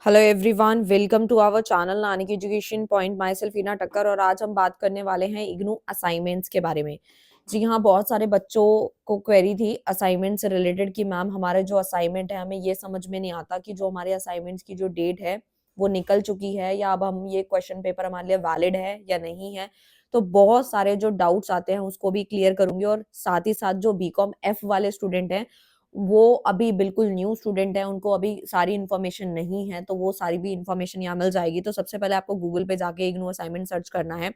Hello everyone, welcome to our channel Nani की education point. Myself Heena Takkar और आज हम बात करने वाले हैं इग्नू असाइनमेंट्स के बारे में। जी हाँ, बहुत सारे बच्चों को क्वेरी थी असाइनमेंट से रिलेटेड कि मैम हमारे जो असाइनमेंट है हमें ये समझ में नहीं आता कि जो हमारे असाइनमेंट्स की जो डेट है वो निकल चुकी है या अब हम ये क्वेश्चन पेपर हमारे लिए वैलिड है या नहीं है। तो बहुत सारे जो डाउट्स आते हैं उसको भी क्लियर करूंगी और साथ ही साथ जो बीकॉम एफ वाले स्टूडेंट हैं वो अभी बिल्कुल न्यू स्टूडेंट है, उनको अभी सारी इन्फॉर्मेशन नहीं है, तो वो सारी भी इन्फॉर्मेशन यहाँ मिल जाएगी। तो सबसे पहले आपको गूगल पे जाके इग्नू असाइनमेंट सर्च करना है।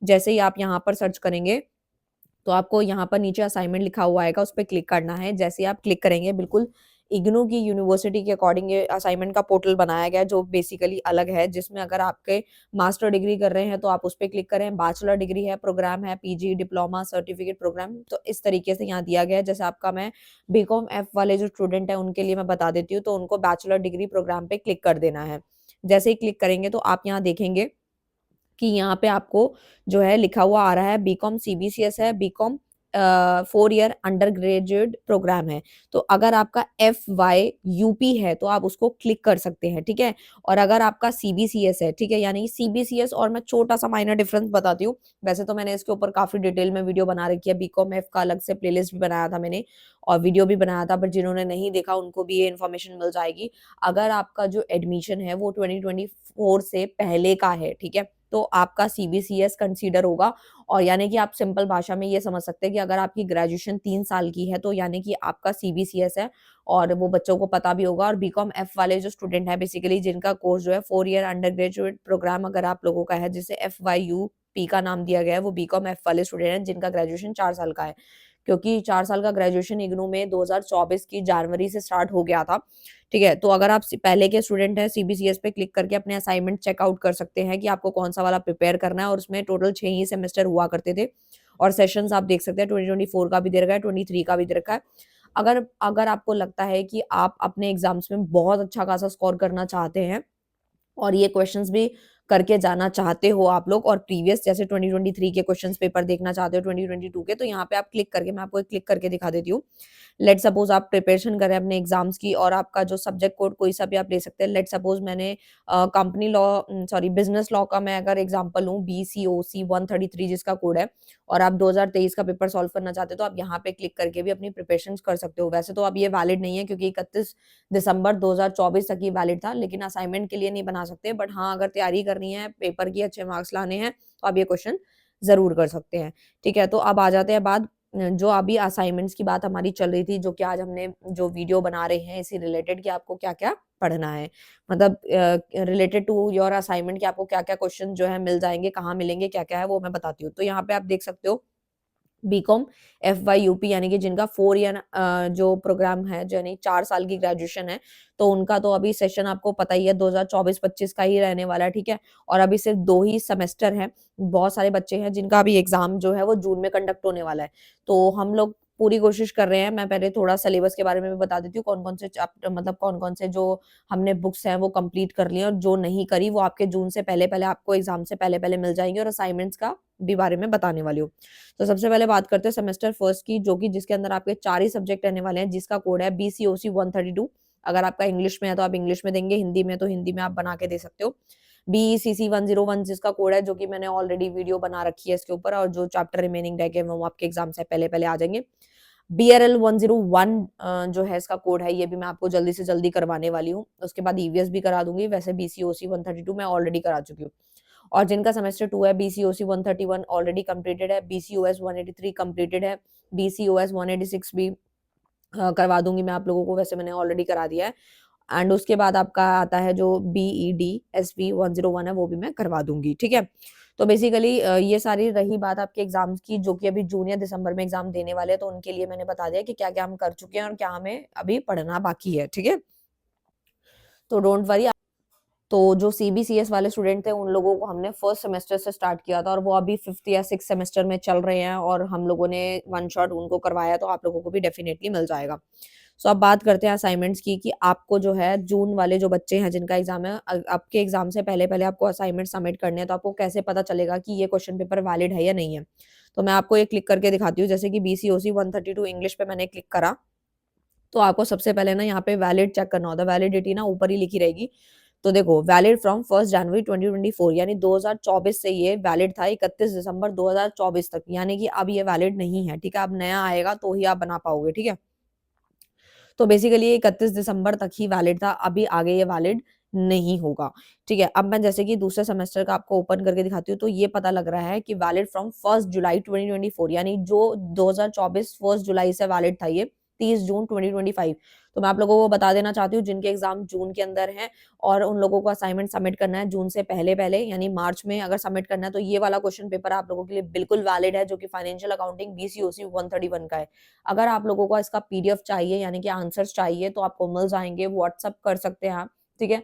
जैसे ही आप यहाँ पर सर्च करेंगे तो आपको यहाँ पर नीचे असाइनमेंट लिखा हुआ आएगा, उस पे क्लिक करना है। जैसे ही आप क्लिक करेंगे बिल्कुल इग्नू की यूनिवर्सिटी के अकॉर्डिंग ये असाइनमेंट का पोर्टल बनाया गया है जो बेसिकली अलग है, जिसमें अगर आपके मास्टर डिग्री कर रहे हैं तो आप उस पे क्लिक करें, बैचलर डिग्री है, प्रोग्राम है, पीजी, डिप्लोमा, सर्टिफिकेट प्रोग्राम, तो इस तरीके से यहाँ दिया गया है। जैसे आपका मैं बीकॉम एफ वाले जो स्टूडेंट है उनके लिए मैं बता देती हूँ, तो उनको बैचलर डिग्री प्रोग्राम पे क्लिक कर देना है। जैसे ही क्लिक करेंगे तो आप यहाँ देखेंगे कि यहाँ पे आपको जो है लिखा हुआ आ रहा है बीकॉम सीबीसीएस है, BCom 4 year undergraduate program है। तो अगर आपका एफ वाई यूपी है तो आप उसको क्लिक कर सकते हैं, ठीक है। और अगर आपका सीबीसीएस है, ठीक है, यानी सीबीसीएस, और मैं छोटा सा माइनर डिफरेंस बताती हूँ। वैसे तो मैंने इसके ऊपर काफी डिटेल में वीडियो बना रखी है, बीकॉम एफ का अलग से प्लेलिस्ट भी बनाया था मैंने और वीडियो भी बनाया था, बट जिन्होंने नहीं देखा उनको भी ये इन्फॉर्मेशन मिल जाएगी। अगर आपका जो एडमिशन है वो 2024 से पहले का है, ठीक है, तो आपका सीबीसीएस कंसीडर होगा। और यानी कि आप सिंपल भाषा में ये समझ सकते हैं कि अगर आपकी ग्रेजुएशन 3 साल की है तो यानी कि आपका सीबीसीएस है, और वो बच्चों को पता भी होगा। और बीकॉम एफ वाले जो स्टूडेंट है बेसिकली जिनका कोर्स जो है 4 ईयर अंडर ग्रेजुएट प्रोग्राम अगर आप लोगों का है, जिसे एफ वाई यू पी का नाम दिया गया है, वो बीकॉम एफ वाले स्टूडेंट हैं जिनका ग्रेजुएशन 4 साल का है, क्योंकि 4 साल का ग्रेजुएशन इग्नू में 2024 की जनवरी से स्टार्ट हो गया था। ठीक है, तो अगर आप पहले के स्टूडेंट हैं सीबीसीएस पे क्लिक करके अपने असाइनमेंट चेकआउट कर सकते हैं कि आपको कौन सा वाला प्रिपेयर करना है। और उसमें टोटल 6 ही सेमेस्टर हुआ करते थे और सेशंस आप देख सकते हैं 2024 का भी दे रखा है, 23 का भी दे रखा है। अगर अगर आपको लगता है कि आप अपने एग्जाम्स में बहुत अच्छा खासा स्कोर करना चाहते हैं और ये क्वेश्चंस भी करके जाना चाहते हो आप लोग, और प्रीवियस जैसे 2023 के क्वेश्चंस पेपर देखना चाहते हो 2022 के, तो यहाँ पे आप क्लिक करके, मैं आपको एक क्लिक करके दिखा देती हूँ। लेट सपोज आप प्रिपरेशन करें अपने एग्जाम्स की और आपका जो सब्जेक्ट कोड कोई सा भी आप ले सकते हैं। लेट सपोज मैंने company law, sorry business law का मैं अगर एग्जाम्पल लूँ, BCOC 133 जिसका कोड है, और आप 2023 का पेपर सॉल्व करना चाहते हो तो आप यहाँ पे क्लिक करके भी अपनी प्रिपरेशन कर सकते हो। वैसे तो अब ये वैलिड नहीं है क्योंकि 31 दिसंबर 2024 तक ही वैलिड था, लेकिन असाइनमेंट के लिए नहीं बना सकते। बट हाँ, अगर तैयारी करनी है, पेपर की अच्छे मार्क्स लाने हैं, तो आप ये क्वेश्चन जरूर कर सकते हैं। ठीक है, तो अब आ जाते हैं बाद जो अभी असाइनमेंट्स की बात हमारी चल रही थी, जो कि आज हमने जो वीडियो बना रहे हैं इसी रिलेटेड कि आपको क्या क्या पढ़ना है, मतलब रिलेटेड टू योर असाइनमेंट कि आपको क्या क्या क्वेश्चन जो है मिल जाएंगे, कहाँ मिलेंगे, क्या क्या है वो मैं बताती हूँ। तो यहाँ पे आप देख सकते हो बीकॉम एफ वाई यूपी, यानी कि जिनका 4 ईयर जो प्रोग्राम है, यानी 4 साल की ग्रेजुएशन है, तो उनका तो अभी सेशन आपको पता ही है 2024-25 का ही रहने वाला है। ठीक है, और अभी सिर्फ 2 ही सेमेस्टर हैं। बहुत सारे बच्चे हैं जिनका अभी एग्जाम जो है वो जून में कंडक्ट होने वाला है। तो हम लोग पूरी कोशिश कर रहे हैं। मैं पहले थोड़ा सिलेबस के बारे में भी बता देती हूँ, कौन कौन से चैप्टर, मतलब कौन कौन से जो हमने बुक्स हैं वो कंप्लीट कर ली हैं, और जो नहीं करी वो आपके जून से पहले पहले, आपको एग्जाम से पहले पहले मिल जाएंगे। और असाइनमेंट्स का भी बारे में बताने वाली हूँ। तो सबसे पहले बात करते हैं सेमेस्टर फर्स्ट की, जो कि जिसके अंदर आपके 4 ही सब्जेक्ट रहने वाले हैं, जिसका कोड है BCOC 132। अगर आपका इंग्लिश में है तो आप इंग्लिश में देंगे, हिंदी में तो हिंदी में आप बना के दे सकते हो। BECC 101 जिसका कोड है, जो कि मैंने ऑलरेडी वीडियो बना रखी है इसके ऊपर, और जो चैप्टर रिमेनिंग रह गए वो आपके एग्जाम से पहले पहले आ जाएंगे। BRL 101 जो है इसका कोड है, ये भी मैं आपको जल्दी से जल्दी करवाने वाली हूँ। उसके बाद EVS भी करा दूंगी। वैसे BCOC 132 मैं ऑलरेडी करा चुकी हूँ। और जिनका सेमेस्टर 2 है, BCOC 131 ऑलरेडी कंप्लीटेड है, BCOS 183 कंप्लीटेड है, BCOS 186 भी करवा दूंगी मैं आप लोगों को, वैसे मैंने ऑलरेडी करा दिया है। एंड उसके बाद आपका आता है जो BED SV 101 है, वो भी मैं करवा दूंगी। ठीक है, तो बेसिकली ये सारी रही बात आपके एग्जाम्स की, जो कि अभी जून या दिसंबर में एग्जाम देने वाले हैं, तो उनके लिए मैंने बता दिया कि क्या क्या हम कर चुके हैं और क्या हमें अभी पढ़ना बाकी है। ठीक है, तो डोंट वरी। तो जो सीबीसीएस वाले स्टूडेंट थे उन लोगों को हमने फर्स्ट सेमेस्टर से स्टार्ट किया था, और वो अभी 5th या 6th सेमेस्टर में चल रहे हैं, और हम लोगों ने वन शॉट उनको करवाया, तो आप लोगों को भी डेफिनेटली मिल जाएगा। सो अब बात करते हैं असाइनमेंट्स की, कि आपको जो है जून वाले जो बच्चे हैं जिनका एग्जाम है, आपके एग्जाम से पहले पहले आपको असाइनमेंट सबमिट करने हैं, तो आपको कैसे पता चलेगा कि ये क्वेश्चन पेपर वैलिड है या नहीं है। तो मैं आपको ये क्लिक करके दिखाती हूँ। जैसे कि BCOC 132 इंग्लिश पे मैंने क्लिक करा, तो आपको सबसे पहले ना यहाँ पे वैलिड चेक करना होता है। वैलिडिटी ना ऊपर ही लिखी रहेगी, तो देखो वैलिड फ्रॉम 1 जनवरी 2024 यानी 2024 से ये वैलिड था 31 दिसंबर 2024 तक, यानी कि अब ये वैलिड नहीं है, ठीक है? अब नया आएगा तो ही आप बना पाओगे, ठीक है? तो बेसिकली 31 दिसंबर तक ही वैलिड था, अभी आगे ये वैलिड नहीं होगा, ठीक है? अब मैं जैसे कि दूसरे सेमेस्टर का आपको ओपन करके दिखाती हूँ, तो ये पता लग रहा है कि वैलिड फ्रॉम 1 जुलाई 2024 यानी जो 2024 1 जुलाई से वैलिड था ये 30 जून 2025। तो मैं आप लोगों को बता देना चाहती हूँ जिनके एग्जाम जून के अंदर हैं और उन लोगों को असाइनमेंट सबमिट करना है जून से पहले-पहले यानी मार्च में अगर सबमिट करना है, तो ये वाला क्वेश्चन पेपर आप लोगों के लिए बिल्कुल वैलिड है, जो कि फाइनेंशियल अकाउंटिंग बीसीओसी 131 का है। अगर आप लोगों को इसका पीडीएफ चाहिए यानी कि आंसर्स चाहिए तो आपको मिल जाएँगे, व्हाट्सएप कर सकते हैं आप, ठीक है?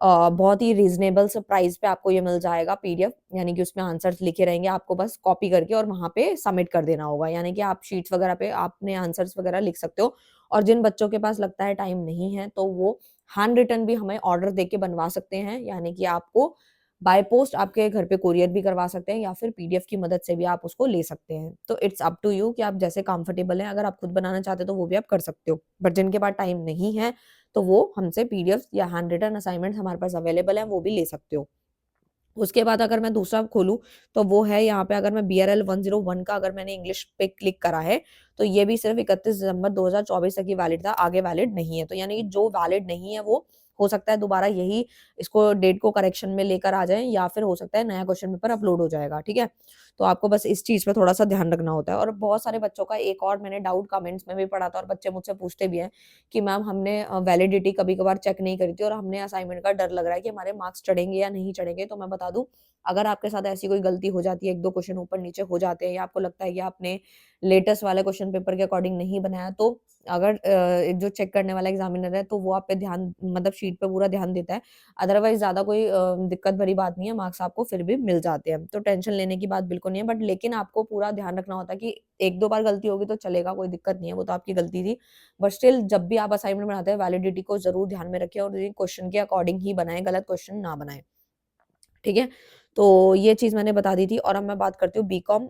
बहुत ही रीज़नेबल सा प्राइस पे आपको ये मिल जाएगा पीडीएफ यानी कि उसमें आंसर्स लिखे रहेंगे, आपको बस कॉपी करके और वहाँ पे सबमिट कर देना होगा। यानी कि आप शीट्स वगैरह पे आपने आंसर्स वगैरह लिख सकते हो और जिन बच्चों के पास लगता है टाइम नहीं है, तो वो हैंड रिटन भी हमें ऑर्डर देके बनवा सकते हैं, यानी कि आपको बाय पोस्ट आपके घर पे कोरियर भी करवा सकते हैं या फिर पीडीएफ की मदद से भी आप उसको ले सकते हैं। तो इट्स अप टू यू कि आप जैसे कंफर्टेबल हैं, अगर आप खुद बनाना चाहते हो तो वो भी आप कर सकते हो। बट जिनके पास टाइम नहीं है, तो वो हमसे पीडीएफ या हैंड रिटन असाइनमेंट्स हमारे पास अवेलेबल हैं, वो भी ले सकते हो। उसके बाद अगर मैं दूसरा खोलूँ, तो वो है यहाँ पे अगर मैं बीआरएल 101 का अगर मैंने इंग्लिश पे क्लिक करा है, तो ये भी सिर्फ़ 31 दिसंबर 2024 तक ही वैलिड था, आगे वैलिड नहीं है। तो यानी कि जो वैलिड नहीं है, वो हो सकता है दोबारा यही इसको डेट को करेक्शन में लेकर आ जाएँ या फिर हो सकता है नया क्वेश्चन पेपर अपलोड हो जाएगा, ठीक है? तो आपको बस इस चीज़ पे थोड़ा-सा ध्यान रखना होता है और बहुत सारे बच्चों का एक और मैंने डाउट कमेंट्स में भी पढ़ा था और बच्चे मुझसे पूछते भी हैं कि मैम हमने वैलिडिटी कभी-कभार चेक नहीं करी थी और हमने असाइनमेंट का डर लग रहा है कि हमारे मार्क्स चढ़ेंगे या नहीं चढ़ेंगे। तो मैं बता दूँ, अगर आपके साथ ऐसी कोई गलती हो जाती है, 1-2 क्वेश्चन ऊपर-नीचे हो जाते हैं या आपको लगता है कि आपने लेटेस्ट वाले क्वेश्चन पेपर के अकॉर्डिंग नहीं बनाया, तो अगर जो चेक करने वाला एग्ज़ामिनर है, तो वो आप पे ध्यान मतलब शीट पे पूरा ध्यान देता है। अदरवाइज़ ज़्यादा कोई दिक्कत भरी बात नहीं है, मार्क्स आपको फिर भी मिल जाते हैं। तो टेंशन लेने की बात बिल्कुल नहीं है, बट लेकिन आपको पूरा ध्यान रखना होता है कि 1-2 बार गलती होगी तो चलेगा, कोई दिक्कत नहीं है, वो तो आपकी गलती थी। बट स्टिल जब भी आप असाइनमेंट बनाते हैं, वैलिडिटी को ज़रूर ध्यान में रखें और ये क्वेश्चन के अकॉर्डिंग ही बनाएँ, गलत क्वेश्चन ना बनाएँ। ठीक है? तो ये चीज़ मैंने बता दी थी और अब मैं बात करती हूँ बीकॉम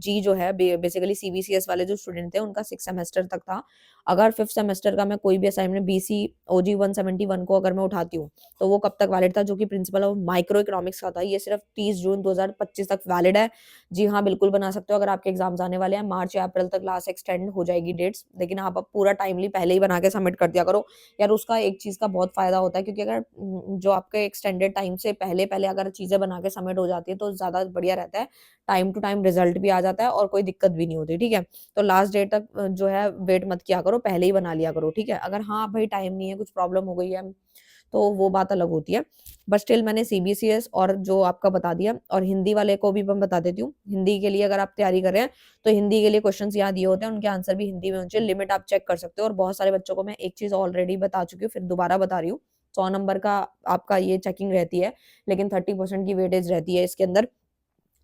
जी जो है बेसिकली सीबीसीएस वाले जो स्टूडेंट थे उनका 6 सेमेस्टर तक था। अगर 5th सेमेस्टर का मैं कोई भी असाइनमेंट बीसी ओजी 171 को अगर मैं उठाती हूँ, तो वो कब तक वैलिड था जो कि प्रिंसिपल ऑफ माइक्रो इकोनॉमिक्स का था। ये सिर्फ 30 जून 2025 तक वैलिड है। जी हाँ, बिल्कुल बना सकते हो अगर आपके एग्ज़ाम्स आने वाले हैं। मार्च या अप्रैल तक लास्ट एक्सटेंड हो जाएगी डेट्स, लेकिन आप अब पूरा टाइमली पहले ही बना के सबमिट कर दिया करो। यार उसका एक चीज़ का बहुत फ़ायदा होता है क्योंकि अगर जो आपके एक्सटेंडेड टाइम से पहले-पहले अगर चीज़ें बना के सबमिट हो जाती है तो ज़्यादा बढ़िया रहता है। टाइम टू टाइम रिज़ल्ट भी आ जाता है और कोई दिक्कत भी नहीं होती, ठीक है? तो लास्ट डेट तक जो है वेट मत किया करो, पहले ही बना लिया करो, ठीक है? अगर हाँ, भई टाइम नहीं है, कुछ प्रॉब्लम हो गई है, तो वो बात अलग होती है। बट स्टिल मैंने सीबीसीएस और जो आपका बता दिया और हिंदी वाले को भी मैं बता देती हूँ। हिंदी के लिए अगर आप तैयारी कर रहे हैं, तो हिंदी के लिए क्वेश्चन्स यहाँ दिए होते हैं, उनके आंसर भी हिंदी में होने चाहिए, लिमिट आप चेक कर सकते हो और बहुत सारे बच्चों को मैं एक चीज़ ऑलरेडी बता चुकी हूँ, फिर दोबारा बता रही हूँ। 100 नंबर का आपका ये चेकिंग रहती है, लेकिन 30% की वेटेज रहती है इसके अंदर।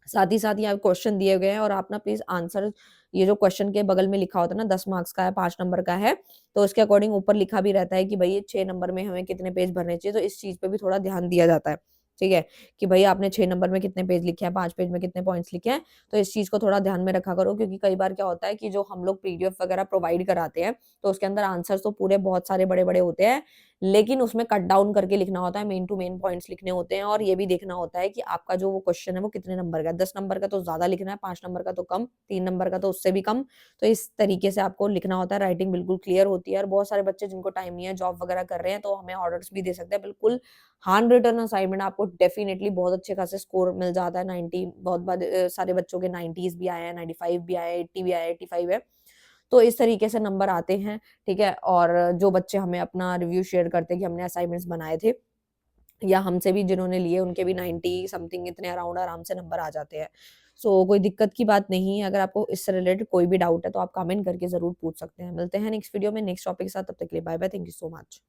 साथ ही साथ यहाँ क्वेश्चन दिए गए हैं और आप ना प्लीज़ आंसर ये जो क्वेश्चन के बगल में लिखा होता है ना 10 मार्क्स का है, 5 नंबर का है, तो उसके अकॉर्डिंग ऊपर लिखा भी रहता है कि भई ये 6 नंबर में हमें कितने पेज भरने चाहिए, तो इस चीज़ पे भी थोड़ा ध्यान दिया जाता है। ठीक है? कि भई आपने 6 नंबर में कितने पेज लिखे हैं, 5 पेज में कितने पॉइंट्स लिखे हैं, तो इस चीज़ को थोड़ा ध्यान में रखा करो क्योंकि कई बार क्या होता है कि जो हम लोग पीडीएफ वगैरह प्रोवाइड कराते हैं, तो उसके अंदर आंसर्स तो पूरे बहुत सारे बड़े-बड़े होते हैं, लेकिन उसमें कट डाउन करके लिखना होता है, मेन टू मेन पॉइंट्स लिखने होते हैं और ये भी देखना होता है कि आपका जो वो क्वेश्चन है वो कितने नंबर का है। 10 नंबर का तो ज़्यादा लिखना है, 5 नंबर का तो कम, 3 नंबर का तो उससे भी कम। तो इस तरीके से आपको लिखना होता है, राइटिंग बिल्कुल क्लियर होती है और बहुत सारे बच्चे जिनको टाइम नहीं है, जॉब वगैरह कर रहे हैं, तो हमें ऑर्डर्स भी दे सकते हैं। बिल्कुल हैंड रिटन असाइनमेंट आपको डेफिनिटली बहुत अच्छे खासे स्कोर मिल जाता है, 90 बहुत सारे बच्चों के 90s भी आए हैं, 95 भी आए हैं, 80 भी आए हैं, 85 है। तो इस तरीके से नंबर आते हैं, ठीक है? और जो बच्चे हमें अपना रिव्यू शेयर करते हैं कि हमने असाइनमेंट्स बनाए थे या हमसे भी जिन्होंने लिए उनके भी 90 समथिंग इतने अराउंड आराम से नंबर आ जाते हैं। सो कोई दिक्कत की बात नहीं है, अगर आपको इससे रिलेटेड कोई भी डाउट है तो आप कमेंट करके ज़रूर पूछ सकते हैं। मिलते हैं नेक्स्ट वीडियो में नेक्स्ट टॉपिक के साथ, तब तक के लिए bye bye, thank you so much.